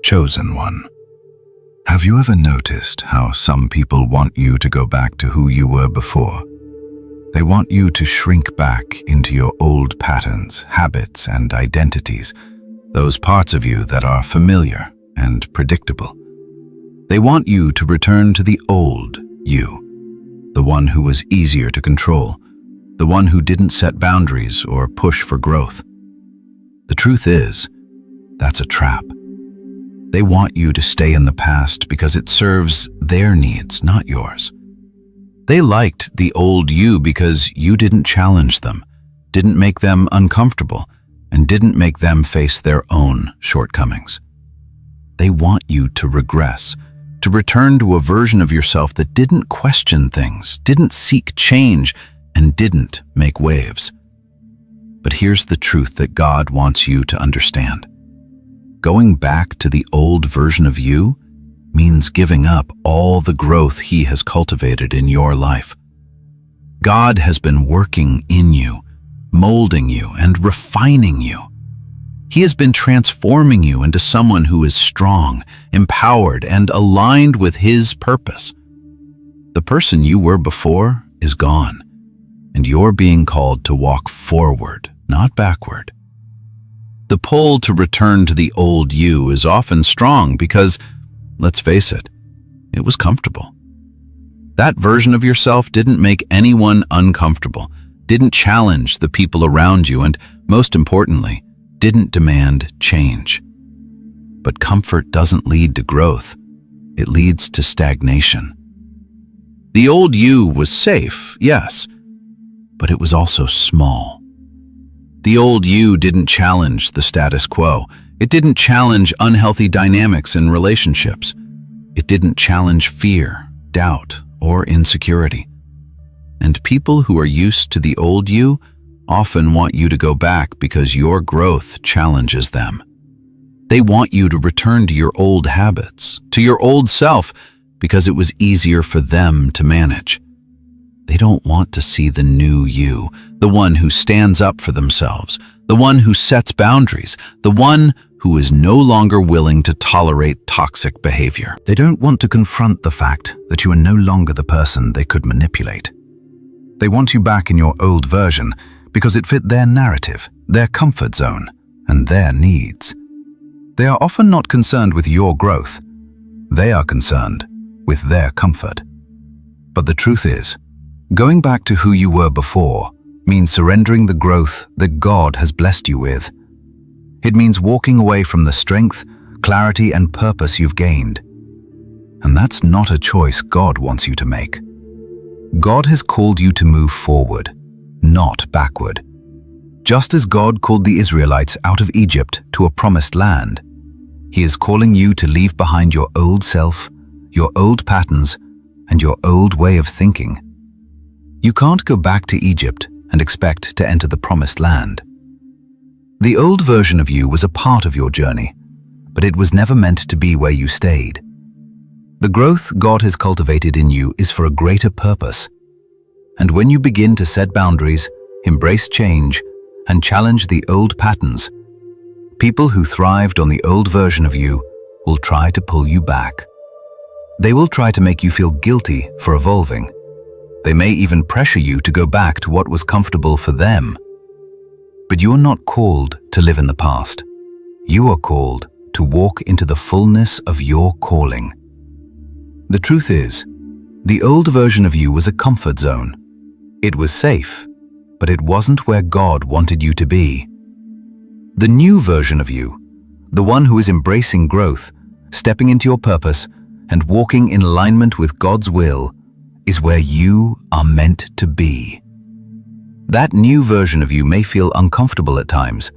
Chosen one. Have you ever noticed how some people want you to go back to who you were before? They want you to shrink back into your old patterns, habits, and identities, those parts of you that are familiar and predictable. They want you to return to the old you, the one who was easier to control, the one who didn't set boundaries or push for growth. The truth is, that's a trap. They want you to stay in the past because it serves their needs, not yours. They liked the old you because you didn't challenge them, didn't make them uncomfortable, and didn't make them face their own shortcomings. They want you to regress, to return to a version of yourself that didn't question things, didn't seek change, and didn't make waves. But here's the truth that God wants you to understand. Going back to the old version of you means giving up all the growth He has cultivated in your life. God has been working in you, molding you, and refining you. He has been transforming you into someone who is strong, empowered, and aligned with His purpose. The person you were before is gone, and you're being called to walk forward, not backward. The pull to return to the old you is often strong because, let's face it, it was comfortable. That version of yourself didn't make anyone uncomfortable, didn't challenge the people around you, and most importantly, didn't demand change. But comfort doesn't lead to growth. It leads to stagnation. The old you was safe, yes, but it was also small. The old you didn't challenge the status quo. It didn't challenge unhealthy dynamics in relationships. It didn't challenge fear, doubt, or insecurity. And people who are used to the old you often want you to go back because your growth challenges them. They want you to return to your old habits, to your old self, because it was easier for them to manage. They don't want to see the new you, the one who stands up for themselves, the one who sets boundaries, the one who is no longer willing to tolerate toxic behavior. They don't want to confront the fact that you are no longer the person they could manipulate. They want you back in your old version because it fit their narrative, their comfort zone, and their needs. They are often not concerned with your growth. They are concerned with their comfort. But the truth is, going back to who you were before means surrendering the growth that God has blessed you with. It means walking away from the strength, clarity, and purpose you've gained. And that's not a choice God wants you to make. God has called you to move forward, not backward. Just as God called the Israelites out of Egypt to a promised land, He is calling you to leave behind your old self, your old patterns, and your old way of thinking. You can't go back to Egypt and expect to enter the promised land. The old version of you was a part of your journey, but it was never meant to be where you stayed. The growth God has cultivated in you is for a greater purpose. And when you begin to set boundaries, embrace change, and challenge the old patterns, people who thrived on the old version of you will try to pull you back. They will try to make you feel guilty for evolving. They may even pressure you to go back to what was comfortable for them. But you are not called to live in the past. You are called to walk into the fullness of your calling. The truth is, the old version of you was a comfort zone. It was safe, but it wasn't where God wanted you to be. The new version of you, the one who is embracing growth, stepping into your purpose, and walking in alignment with God's will, is where you are meant to be. That new version of you may feel uncomfortable at times,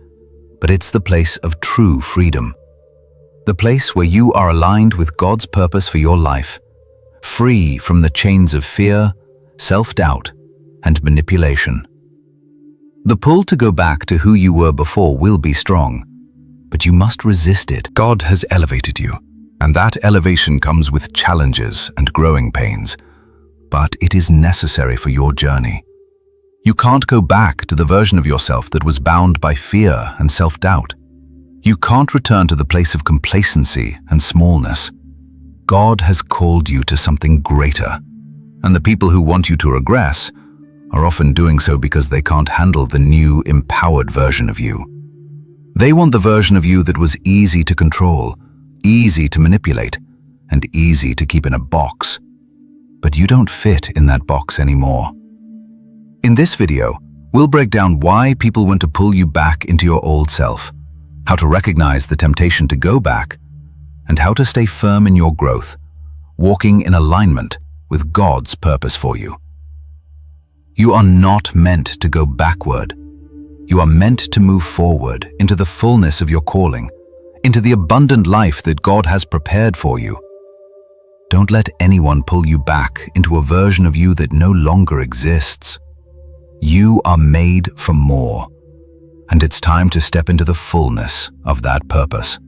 but it's the place of true freedom. The place where you are aligned with God's purpose for your life, free from the chains of fear, self-doubt, and manipulation. The pull to go back to who you were before will be strong, but you must resist it. God has elevated you, and that elevation comes with challenges and growing pains, but it is necessary for your journey. You can't go back to the version of yourself that was bound by fear and self-doubt. You can't return to the place of complacency and smallness. God has called you to something greater, and the people who want you to regress are often doing so because they can't handle the new, empowered version of you. They want the version of you that was easy to control, easy to manipulate, and easy to keep in a box. But you don't fit in that box anymore. In this video, we'll break down why people want to pull you back into your old self, how to recognize the temptation to go back, and how to stay firm in your growth, walking in alignment with God's purpose for you. You are not meant to go backward. You are meant to move forward into the fullness of your calling, into the abundant life that God has prepared for you. Don't let anyone pull you back into a version of you that no longer exists. You are made for more, and it's time to step into the fullness of that purpose.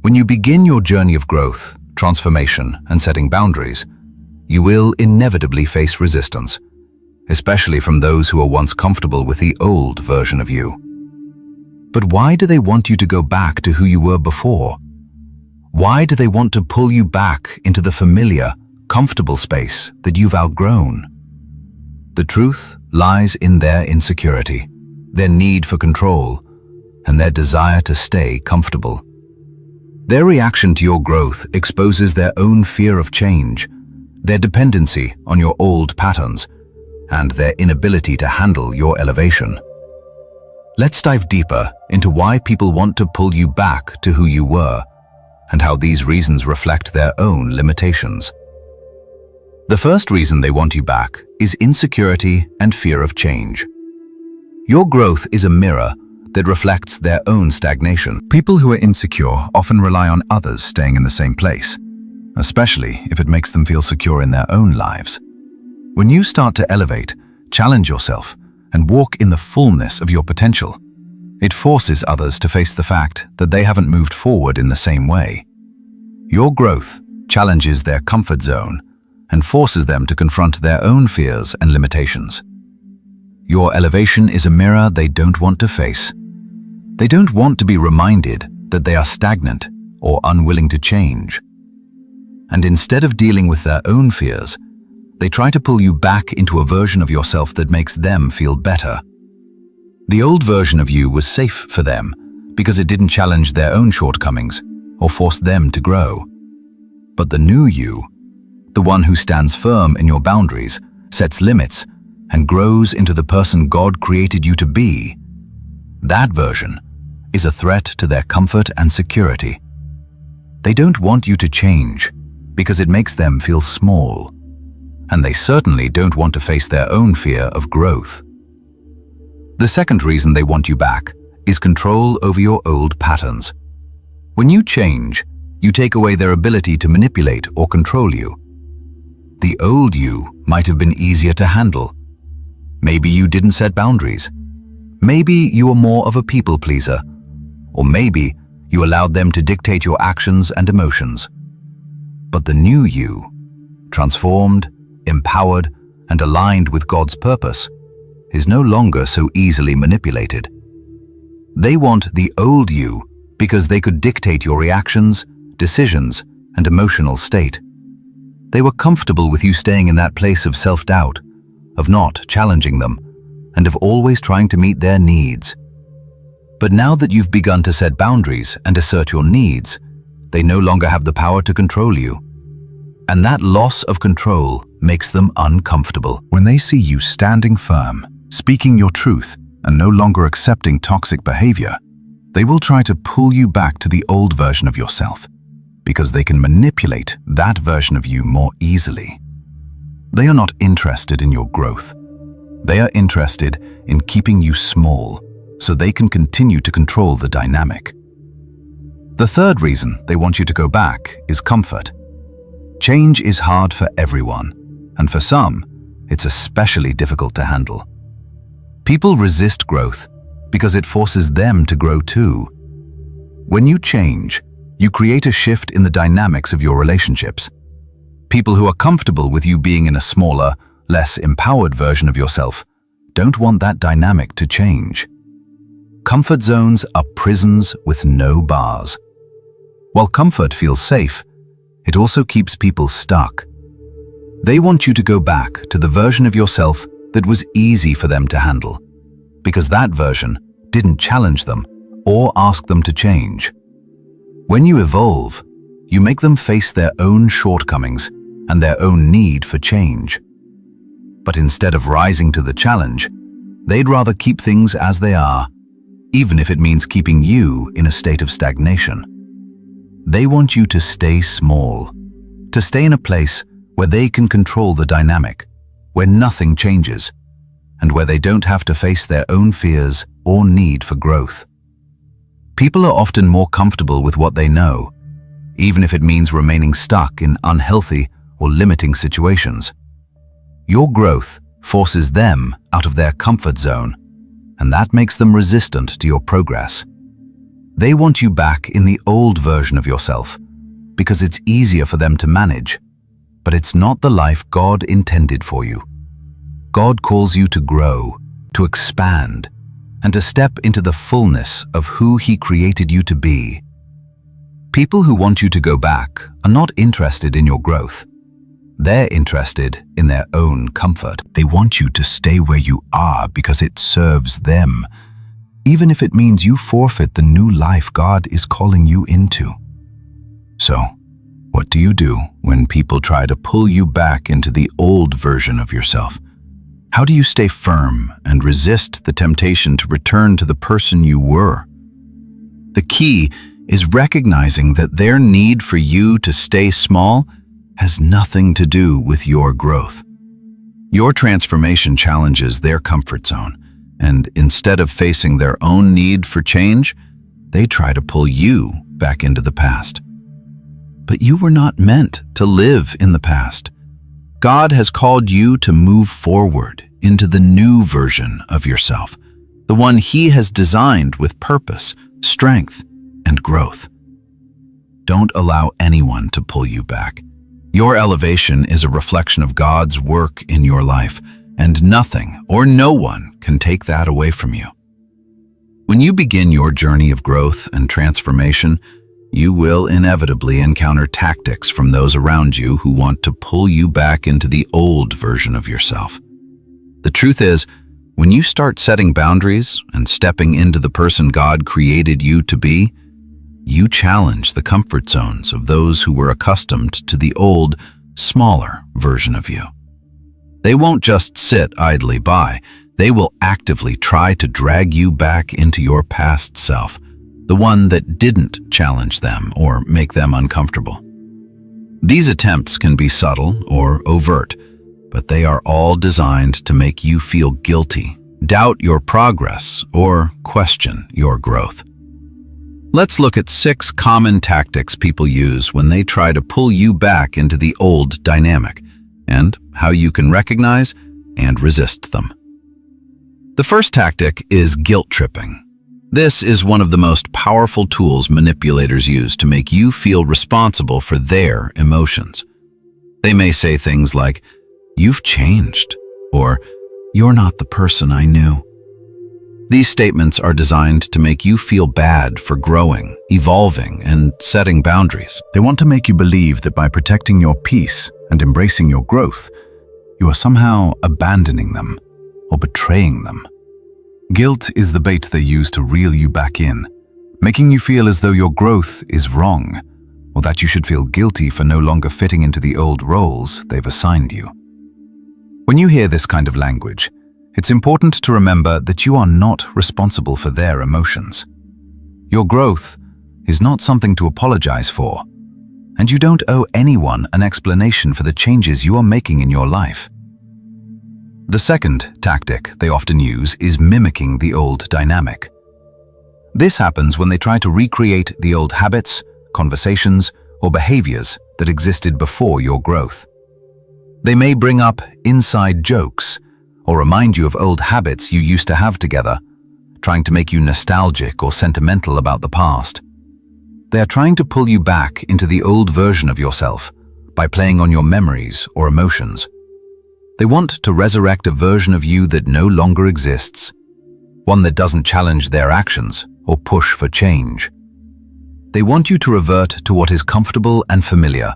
When you begin your journey of growth, transformation, and setting boundaries, you will inevitably face resistance, especially from those who are once comfortable with the old version of you. But why do they want you to go back to who you were before? Why do they want to pull you back into the familiar, comfortable space that you've outgrown? The truth lies in their insecurity, their need for control, and their desire to stay comfortable. Their reaction to your growth exposes their own fear of change, their dependency on your old patterns, and their inability to handle your elevation. Let's dive deeper into why people want to pull you back to who you were, and how these reasons reflect their own limitations. The first reason they want you back is insecurity and fear of change. Your growth is a mirror that reflects their own stagnation. People who are insecure often rely on others staying in the same place, especially if it makes them feel secure in their own lives. When you start to elevate, challenge yourself, and walk in the fullness of your potential, it forces others to face the fact that they haven't moved forward in the same way. Your growth challenges their comfort zone and forces them to confront their own fears and limitations. Your elevation is a mirror they don't want to face. They don't want to be reminded that they are stagnant or unwilling to change. And instead of dealing with their own fears, they try to pull you back into a version of yourself that makes them feel better. The old version of you was safe for them because it didn't challenge their own shortcomings or force them to grow. But the new you, the one who stands firm in your boundaries, sets limits, and grows into the person God created you to be, that version is a threat to their comfort and security. They don't want you to change because it makes them feel small, and they certainly don't want to face their own fear of growth. The second reason they want you back is control over your old patterns. When you change, you take away their ability to manipulate or control you. The old you might have been easier to handle. Maybe you didn't set boundaries. Maybe you were more of a people pleaser. Or maybe you allowed them to dictate your actions and emotions. But the new you, transformed, empowered, and aligned with God's purpose, is no longer so easily manipulated. They want the old you because they could dictate your reactions, decisions, and emotional state. They were comfortable with you staying in that place of self-doubt, of not challenging them, and of always trying to meet their needs. But now that you've begun to set boundaries and assert your needs, they no longer have the power to control you. And that loss of control makes them uncomfortable. When they see you standing firm, speaking your truth, and no longer accepting toxic behavior, they will try to pull you back to the old version of yourself, because they can manipulate that version of you more easily. They are not interested in your growth. They are interested in keeping you small, so they can continue to control the dynamic. The third reason they want you to go back is comfort. Change is hard for everyone, and for some, it's especially difficult to handle. People resist growth because it forces them to grow too. When you change, you create a shift in the dynamics of your relationships. People who are comfortable with you being in a smaller, less empowered version of yourself don't want that dynamic to change. Comfort zones are prisons with no bars. While comfort feels safe, it also keeps people stuck. They want you to go back to the version of yourself that was easy for them to handle, because that version didn't challenge them or ask them to change. When you evolve, you make them face their own shortcomings and their own need for change. But instead of rising to the challenge, they'd rather keep things as they are, even if it means keeping you in a state of stagnation. They want you to stay small, to stay in a place where they can control the dynamic, where nothing changes, and where they don't have to face their own fears or need for growth. People are often more comfortable with what they know, even if it means remaining stuck in unhealthy or limiting situations. Your growth forces them out of their comfort zone, and that makes them resistant to your progress. They want you back in the old version of yourself because it's easier for them to manage, but it's not the life God intended for you. God calls you to grow, to expand, and to step into the fullness of who He created you to be. People who want you to go back are not interested in your growth. They're interested in their own comfort. They want you to stay where you are because it serves them, even if it means you forfeit the new life God is calling you into. So, what do you do when people try to pull you back into the old version of yourself? How do you stay firm and resist the temptation to return to the person you were? The key is recognizing that their need for you to stay small has nothing to do with your growth. Your transformation challenges their comfort zone, and instead of facing their own need for change, they try to pull you back into the past. But you were not meant to live in the past. God has called you to move forward into the new version of yourself, the one He has designed with purpose, strength, and growth. Don't allow anyone to pull you back. Your elevation is a reflection of God's work in your life, and nothing or no one can take that away from you. When you begin your journey of growth and transformation, you will inevitably encounter tactics from those around you who want to pull you back into the old version of yourself. The truth is, when you start setting boundaries and stepping into the person God created you to be, you challenge the comfort zones of those who were accustomed to the old, smaller version of you. They won't just sit idly by. They will actively try to drag you back into your past self, the one that didn't challenge them or make them uncomfortable. These attempts can be subtle or overt, but they are all designed to make you feel guilty, doubt your progress, or question your growth. Let's look at 6 common tactics people use when they try to pull you back into the old dynamic, and how you can recognize and resist them. The first tactic is guilt tripping. This is one of the most powerful tools manipulators use to make you feel responsible for their emotions. They may say things like, "You've changed," or "You're not the person I knew." These statements are designed to make you feel bad for growing, evolving, and setting boundaries. They want to make you believe that by protecting your peace and embracing your growth, you are somehow abandoning them or betraying them. Guilt is the bait they use to reel you back in, making you feel as though your growth is wrong, or that you should feel guilty for no longer fitting into the old roles they've assigned you. When you hear this kind of language, it's important to remember that you are not responsible for their emotions. Your growth is not something to apologize for, and you don't owe anyone an explanation for the changes you are making in your life. The second tactic they often use is mimicking the old dynamic. This happens when they try to recreate the old habits, conversations, or behaviors that existed before your growth. They may bring up inside jokes or remind you of old habits you used to have together, trying to make you nostalgic or sentimental about the past. They are trying to pull you back into the old version of yourself by playing on your memories or emotions. They want to resurrect a version of you that no longer exists. one that doesn't challenge their actions or push for change. They want you to revert to what is comfortable and familiar,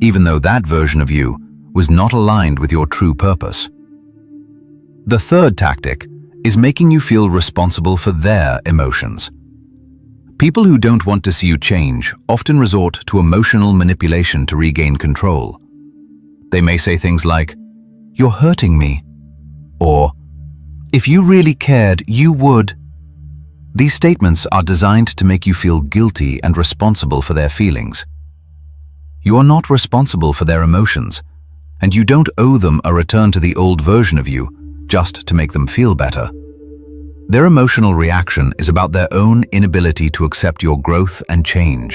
even though that version of you was not aligned with your true purpose. The third tactic is making you feel responsible for their emotions. People who don't want to see you change often resort to emotional manipulation to regain control. They may say things like, "You're hurting me," or "If you really cared, you would." These statements are designed to make you feel guilty and responsible for their feelings. You are not responsible for their emotions, and you don't owe them a return to the old version of you just to make them feel better. Their emotional reaction is about their own inability to accept your growth and change,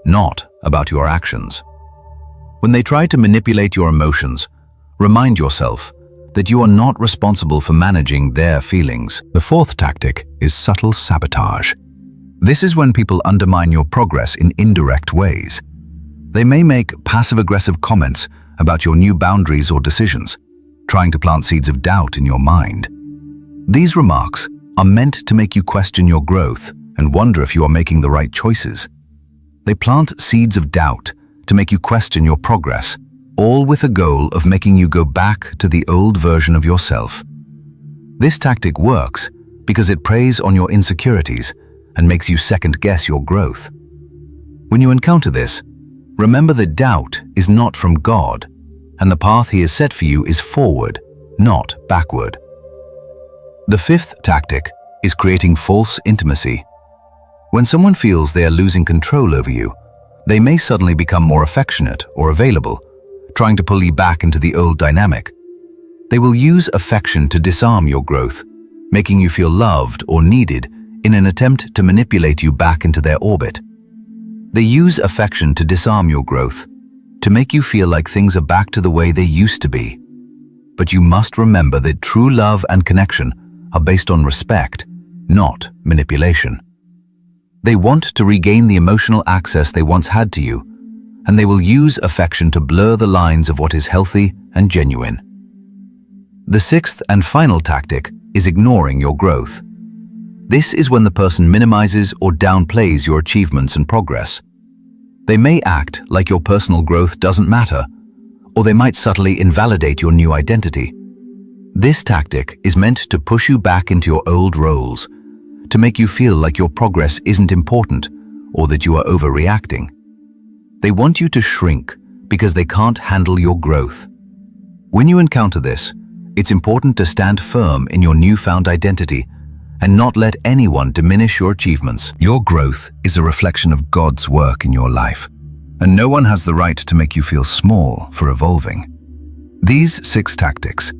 not about your actions. When they try to manipulate your emotions, remind yourself that you are not responsible for managing their feelings. The fourth tactic is subtle sabotage. This is when people undermine your progress in indirect ways. They may make passive-aggressive comments about your new boundaries or decisions, trying to plant seeds of doubt in your mind. These remarks are meant to make you question your growth and wonder if you are making the right choices. They plant seeds of doubt to make you question your progress, all with a goal of making you go back to the old version of yourself. This tactic works because it preys on your insecurities and makes you second-guess your growth. When you encounter this, remember that doubt is not from God, and the path He has set for you is forward, not backward. The fifth tactic is creating false intimacy. When someone feels they are losing control over you, they may suddenly become more affectionate or available, trying to pull you back into the old dynamic. They will use affection to disarm your growth, making you feel loved or needed in an attempt to manipulate you back into their orbit. They use affection to disarm your growth, to make you feel like things are back to the way they used to be. But you must remember that true love and connection are based on respect, not manipulation. They want to regain the emotional access they once had to you, and they will use affection to blur the lines of what is healthy and genuine. The sixth and final tactic is ignoring your growth. This is when the person minimizes or downplays your achievements and progress. They may act like your personal growth doesn't matter, or they might subtly invalidate your new identity. This tactic is meant to push you back into your old roles, to make you feel like your progress isn't important or that you are overreacting. They want you to shrink because they can't handle your growth. When you encounter this, it's important to stand firm in your newfound identity and not let anyone diminish your achievements. Your growth is a reflection of God's work in your life, and no one has the right to make you feel small for evolving. These 6 tactics,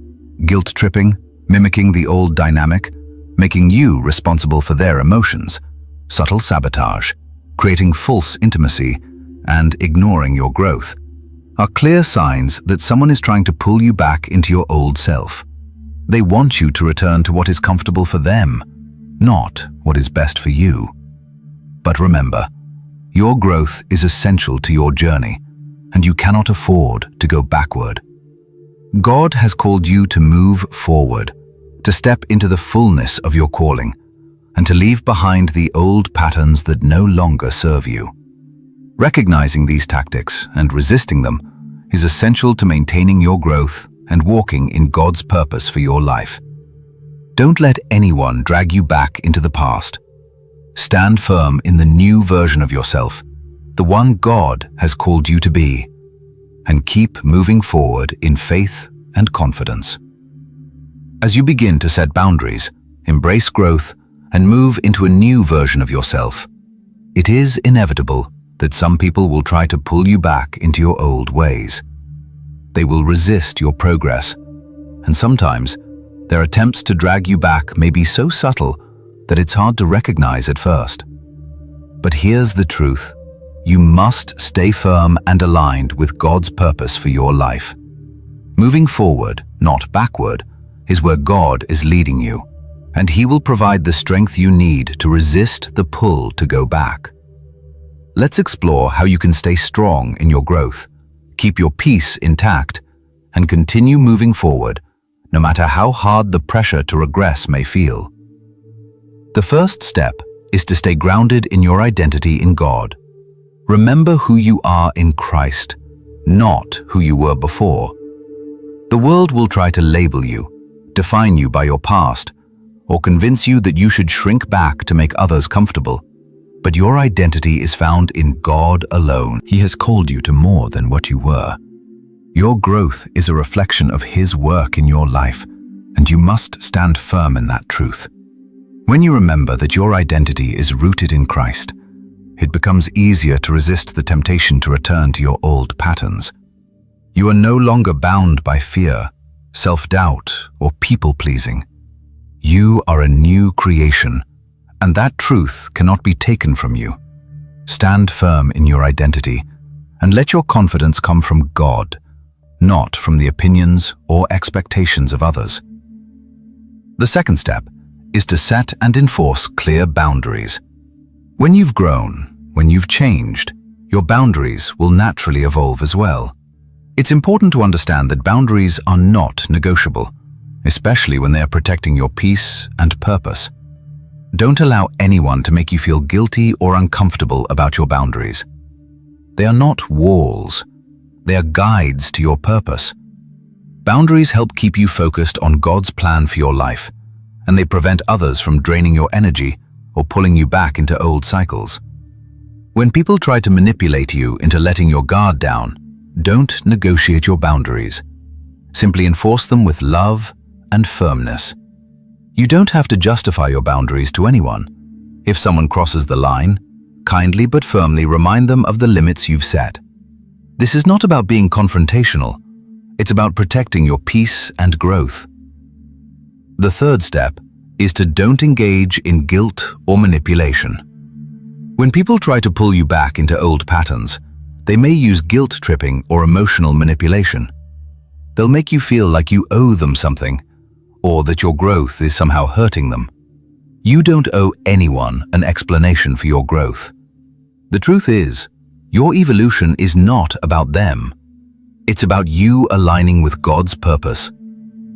guilt-tripping, mimicking the old dynamic, making you responsible for their emotions, subtle sabotage, creating false intimacy, and ignoring your growth, are clear signs that someone is trying to pull you back into your old self. They want you to return to what is comfortable for them, not what is best for you. But remember, your growth is essential to your journey, and you cannot afford to go backward. God has called you to move forward, to step into the fullness of your calling, and to leave behind the old patterns that no longer serve you. Recognizing these tactics and resisting them is essential to maintaining your growth and walking in God's purpose for your life. Don't let anyone drag you back into the past. Stand firm in the new version of yourself, the one God has called you to be, and keep moving forward in faith and confidence. As you begin to set boundaries, embrace growth, and move into a new version of yourself, it is inevitable that some people will try to pull you back into your old ways. They will resist your progress, and sometimes their attempts to drag you back may be so subtle that it's hard to recognize at first. But here's the truth: you must stay firm and aligned with God's purpose for your life. Moving forward, not backward, is where God is leading you, and He will provide the strength you need to resist the pull to go back. Let's explore how you can stay strong in your growth, keep your peace intact, and continue moving forward, no matter how hard the pressure to regress may feel. The first step is to stay grounded in your identity in God. Remember who you are in Christ, not who you were before. The world will try to label you, define you by your past, or convince you that you should shrink back to make others comfortable. But your identity is found in God alone. He has called you to more than what you were. Your growth is a reflection of His work in your life, and you must stand firm in that truth. When you remember that your identity is rooted in Christ, it becomes easier to resist the temptation to return to your old patterns. You are no longer bound by fear, self-doubt, or people-pleasing. You are a new creation, and that truth cannot be taken from you. Stand firm in your identity, and let your confidence come from God, not from the opinions or expectations of others. The second step is to set and enforce clear boundaries. When you've grown, when you've changed, your boundaries will naturally evolve as well. It's important to understand that boundaries are not negotiable, especially when they are protecting your peace and purpose. Don't allow anyone to make you feel guilty or uncomfortable about your boundaries. They are not walls. They are guides to your purpose. Boundaries help keep you focused on God's plan for your life, and they prevent others from draining your energy or pulling you back into old cycles. When people try to manipulate you into letting your guard down, don't negotiate your boundaries. Simply enforce them with love and firmness. You don't have to justify your boundaries to anyone. If someone crosses the line, kindly but firmly remind them of the limits you've set. This is not about being confrontational. It's about protecting your peace and growth. The third step is to don't engage in guilt or manipulation. When people try to pull you back into old patterns, they may use guilt tripping or emotional manipulation. They'll make you feel like you owe them something, or that your growth is somehow hurting them. You don't owe anyone an explanation for your growth. The truth is, your evolution is not about them. It's about you aligning with God's purpose.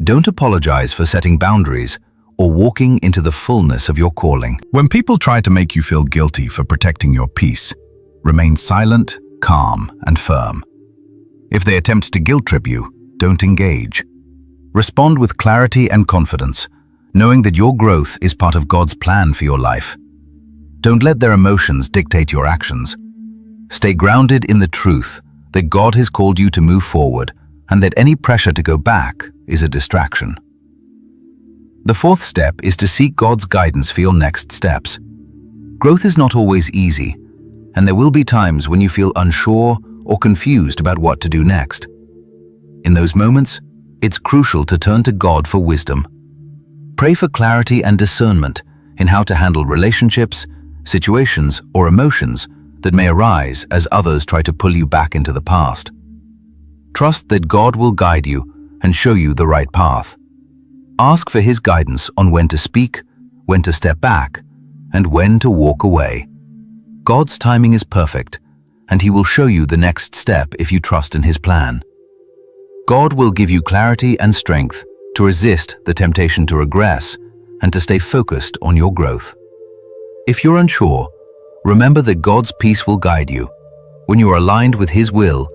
Don't apologize for setting boundaries or walking into the fullness of your calling. When people try to make you feel guilty for protecting your peace, remain silent, calm, and firm. If they attempt to guilt trip you, don't engage. Respond with clarity and confidence, knowing that your growth is part of God's plan for your life. Don't let their emotions dictate your actions. Stay grounded in the truth that God has called you to move forward, and that any pressure to go back is a distraction. The fourth step is to seek God's guidance for your next steps. Growth is not always easy, and there will be times when you feel unsure or confused about what to do next. In those moments, it's crucial to turn to God for wisdom. Pray for clarity and discernment in how to handle relationships, situations, or emotions that may arise as others try to pull you back into the past. Trust that God will guide you and show you the right path. Ask for His guidance on when to speak, when to step back, and when to walk away. God's timing is perfect, and He will show you the next step if you trust in His plan. God will give you clarity and strength to resist the temptation to regress and to stay focused on your growth. If you're unsure, remember that God's peace will guide you. When you are aligned with His will,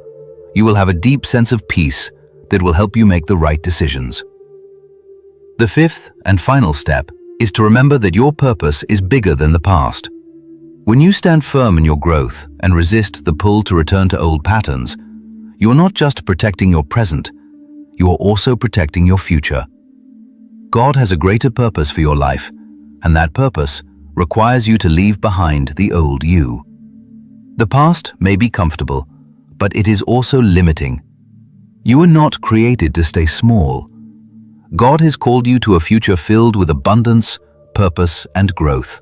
you will have a deep sense of peace that will help you make the right decisions. The fifth and final step is to remember that your purpose is bigger than the past. When you stand firm in your growth and resist the pull to return to old patterns, you are not just protecting your present, you are also protecting your future. God has a greater purpose for your life, and that purpose requires you to leave behind the old you. The past may be comfortable, but it is also limiting. You are not created to stay small. God has called you to a future filled with abundance, purpose, and growth.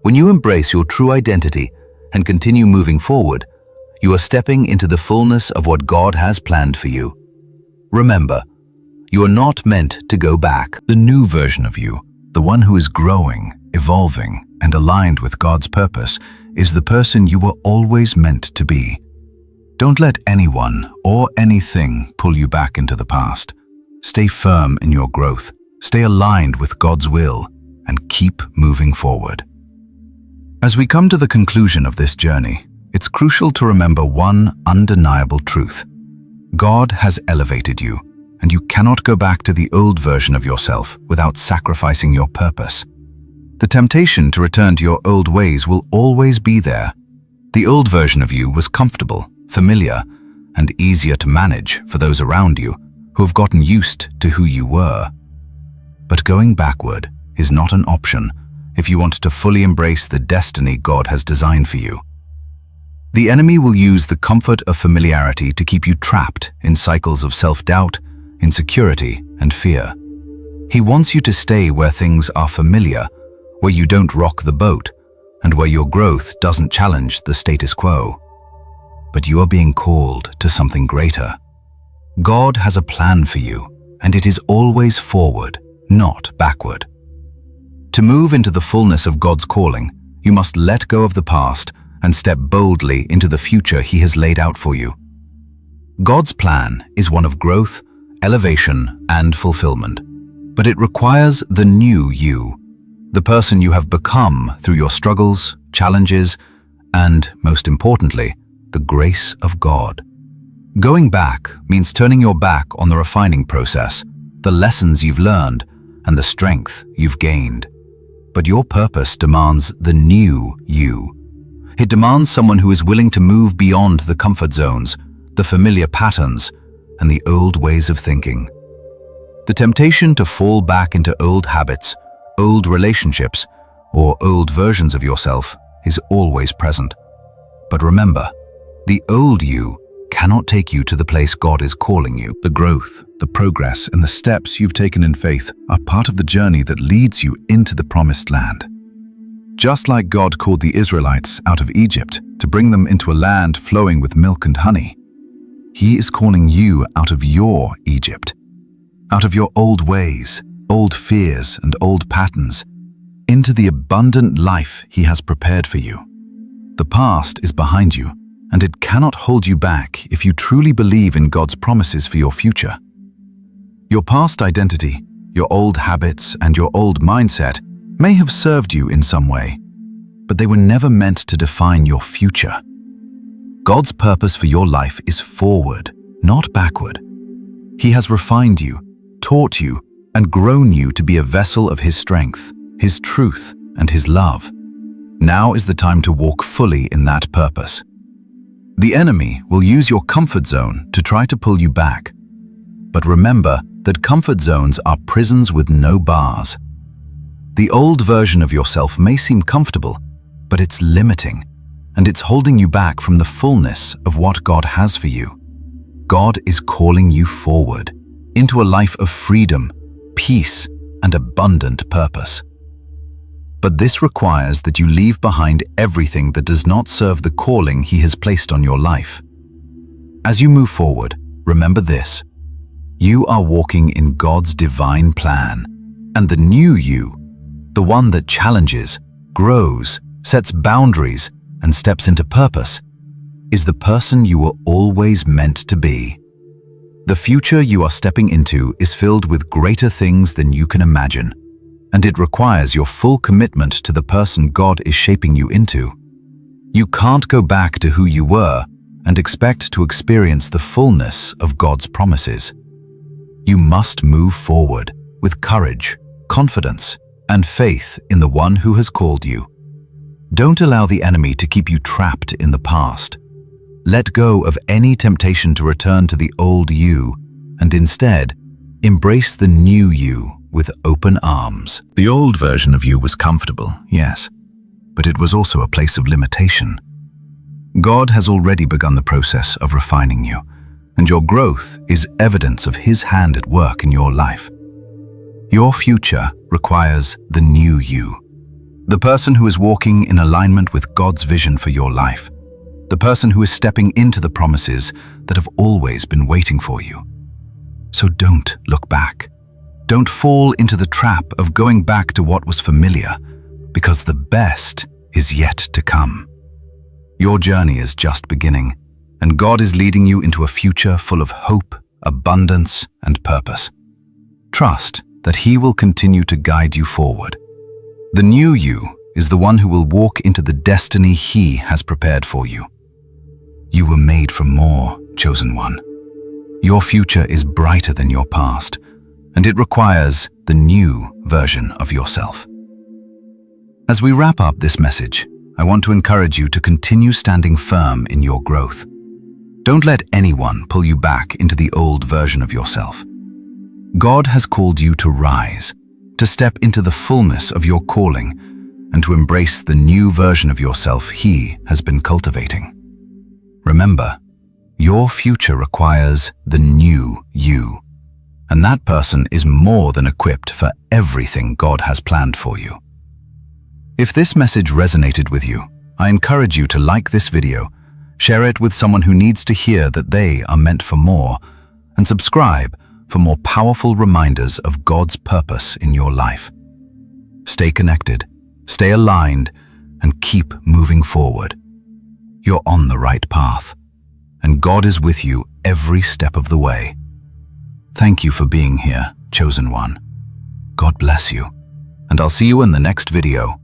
When you embrace your true identity and continue moving forward, you are stepping into the fullness of what God has planned for you. Remember, you are not meant to go back. The new version of you, the one who is growing, evolving, and aligned with God's purpose, is the person you were always meant to be. Don't let anyone or anything pull you back into the past. Stay firm in your growth. Stay aligned with God's will, and keep moving forward. As we come to the conclusion of this journey, it's crucial to remember one undeniable truth. God has elevated you, and you cannot go back to the old version of yourself without sacrificing your purpose. The temptation to return to your old ways will always be there. The old version of you was comfortable, familiar, and easier to manage for those around you who have gotten used to who you were. But going backward is not an option if you want to fully embrace the destiny God has designed for you. The enemy will use the comfort of familiarity to keep you trapped in cycles of self-doubt, insecurity, and fear. He wants you to stay where things are familiar, where you don't rock the boat, and where your growth doesn't challenge the status quo. But you are being called to something greater. God has a plan for you, and it is always forward, not backward. To move into the fullness of God's calling, you must let go of the past and step boldly into the future He has laid out for you. God's plan is one of growth, elevation, and fulfillment, but it requires the new you, the person you have become through your struggles, challenges, and, most importantly, the grace of God. Going back means turning your back on the refining process, the lessons you've learned, and the strength you've gained. But your purpose demands the new you. It demands someone who is willing to move beyond the comfort zones, the familiar patterns, and the old ways of thinking. The temptation to fall back into old habits, old relationships, or old versions of yourself is always present. But remember, the old you cannot take you to the place God is calling you. The growth, the progress, and the steps you've taken in faith are part of the journey that leads you into the promised land. Just like God called the Israelites out of Egypt to bring them into a land flowing with milk and honey, He is calling you out of your Egypt, out of your old ways, old fears, and old patterns, into the abundant life He has prepared for you. The past is behind you, and it cannot hold you back if you truly believe in God's promises for your future. Your past identity, your old habits, and your old mindset may have served you in some way, but they were never meant to define your future. God's purpose for your life is forward, not backward. He has refined you, taught you, and grown you to be a vessel of His strength, His truth, and His love. Now is the time to walk fully in that purpose. The enemy will use your comfort zone to try to pull you back. But remember that comfort zones are prisons with no bars. The old version of yourself may seem comfortable, but it's limiting, and it's holding you back from the fullness of what God has for you. God is calling you forward, into a life of freedom, peace, and abundant purpose. But this requires that you leave behind everything that does not serve the calling He has placed on your life. As you move forward, remember this: you are walking in God's divine plan, and the new you, the one that challenges, grows, sets boundaries, and steps into purpose, is the person you were always meant to be. The future you are stepping into is filled with greater things than you can imagine, and it requires your full commitment to the person God is shaping you into. You can't go back to who you were and expect to experience the fullness of God's promises. You must move forward with courage, confidence, and faith in the one who has called you. Don't allow the enemy to keep you trapped in the past. Let go of any temptation to return to the old you, and instead, embrace the new you with open arms. The old version of you was comfortable, yes, but it was also a place of limitation. God has already begun the process of refining you, and your growth is evidence of His hand at work in your life. Your future requires the new you, the person who is walking in alignment with God's vision for your life, the person who is stepping into the promises that have always been waiting for you. So don't look back. Don't fall into the trap of going back to what was familiar, because the best is yet to come. Your journey is just beginning, and God is leading you into a future full of hope, abundance, and purpose. Trust that He will continue to guide you forward, The new you is the one who will walk into the destiny He has prepared for you. You were made for more, chosen one. Your future is brighter than your past, and it requires the new version of yourself. As we wrap up this message, I want to encourage you to continue standing firm in your growth. Don't let anyone pull you back into the old version of yourself. God has called you to rise, to step into the fullness of your calling, and to embrace the new version of yourself He has been cultivating. Remember, your future requires the new you, and that person is more than equipped for everything God has planned for you. If this message resonated with you, I encourage you to like this video, share it with someone who needs to hear that they are meant for more, and subscribe for more powerful reminders of God's purpose in your life. Stay connected, stay aligned, and keep moving forward. You're on the right path, and God is with you every step of the way. Thank you for being here, chosen one. God bless you, and I'll see you in the next video.